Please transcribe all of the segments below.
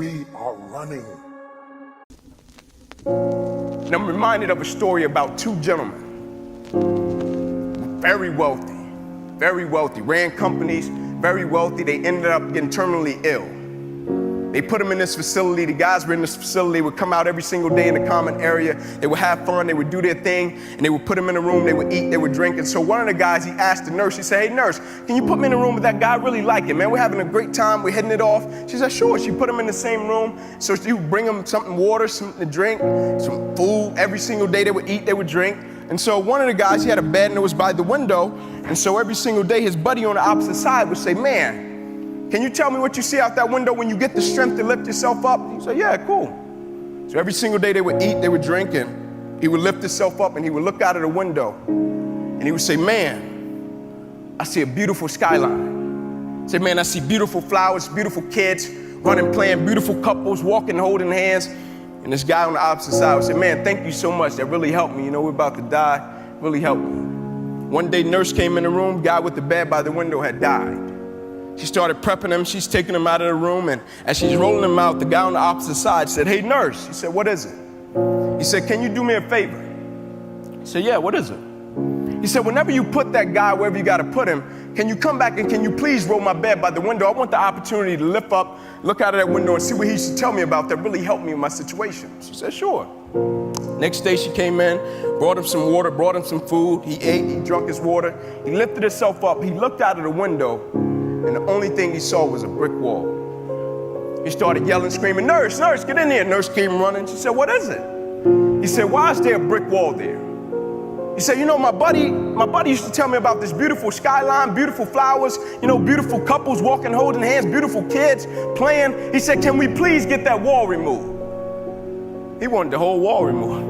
We are running. And I'm reminded of a story about two gentlemen, very wealthy, ran companies, very wealthy. They ended up getting terminally ill. They put them in this facility. The guys were in this facility. They would come out every single day in the common area. They would have fun. They would do their thing. And they would put them in a room. They would eat. They would drink. And so one of the guys, he asked the nurse, he said, "Hey, nurse, can you put me in a room with that guy? I really like it, man. We're having a great time. We're hitting it off." She said, "Sure." She put him in the same room. So she would bring him something, water, something to drink, some food. Every single day they would eat, they would drink. And so one of the guys, he had a bed and it was by the window. And so every single day his buddy on the opposite side would say, "Man, can you tell me what you see out that window when you get the strength to lift yourself up?" He said, "Yeah, cool." So every single day they would eat, they would drink, and he would lift himself up and he would look out of the window and he would say, "Man, I see a beautiful skyline." Say, "Man, I see beautiful flowers, beautiful kids running, playing, beautiful couples walking, holding hands." And this guy on the opposite side would say, "Man, thank you so much. That really helped me. You know, we're about to die. Really helped me." One day, nurse came in the room. Guy with the bed by the window had died. She started prepping him. She's taking him out of the room. And as she's rolling him out, the guy on the opposite side said, "Hey, nurse." He said, "What is it?" He said, "Can you do me a favor?" He said, "Yeah, what is it?" He said, "Whenever you put that guy wherever you got to put him, can you come back and can you please roll my bed by the window? I want the opportunity to lift up, look out of that window and see what he used to tell me about that really helped me in my situation." She said, "Sure." Next day she came in, brought him some water, brought him some food. He ate, he drank his water. He lifted himself up. He looked out of the window and the only thing he saw was a brick wall. He started yelling, screaming, "Nurse, nurse, get in here." Nurse came running. She said, "What is it?" He said, "Why is there a brick wall there?" He said, "You know, my buddy used to tell me about this beautiful skyline, beautiful flowers, you know, beautiful couples walking, holding hands, beautiful kids playing." He said, "Can we please get that wall removed?" He wanted the whole wall removed.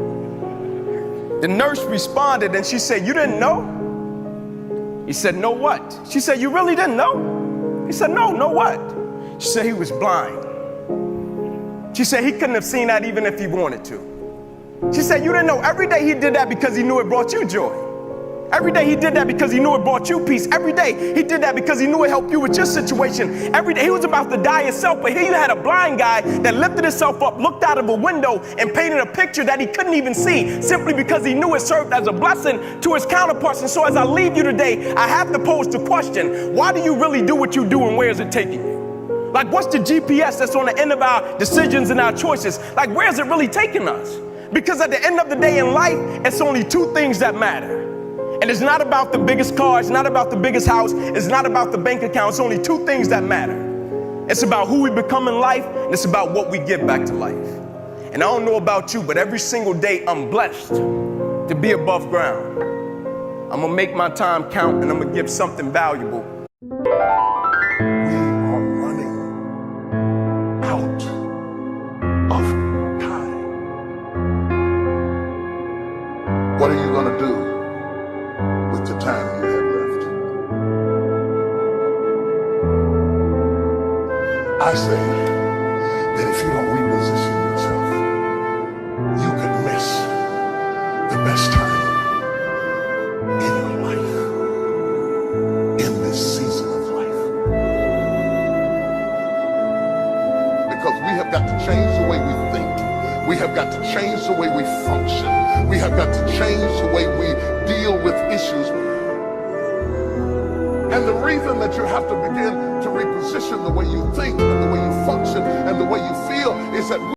The nurse responded and she said, "You didn't know?" He said, "No what?" She said, "You really didn't know?" He said, "No, no what?" She said, "He was blind." She said, "He couldn't have seen that even if he wanted to." She said, "You didn't know?" Every day he did that because he knew it brought you joy. Every day he did that because he knew it brought you peace. Every day he did that because he knew it helped you with your situation. Every day he was about to die himself, but here you had a blind guy that lifted himself up, looked out of a window and painted a picture that he couldn't even see simply because he knew it served as a blessing to his counterparts. And so as I leave you today, I have to pose the question, why do you really do what you do and where is it taking you? Like, what's the GPS that's on the end of our decisions and our choices? Like, where is it really taking us? Because at the end of the day in life, it's only two things that matter. And it's not about the biggest car, it's not about the biggest house, it's not about the bank account. It's only two things that matter. It's about who we become in life, and it's about what we give back to life. And I don't know about you, but every single day I'm blessed to be above ground. I'm gonna make my time count and I'm gonna give something valuable. We are running out of time. What are you gonna do with the time you have left? I say that if you don't reposition yourself, you could miss the best time in your life, in this season of life. Because we have got to change the way we think. We have got to change the way we function. We have got to change the way we deal with issues. And the reason that you have to begin to reposition the way you think and the way you function and the way you feel is that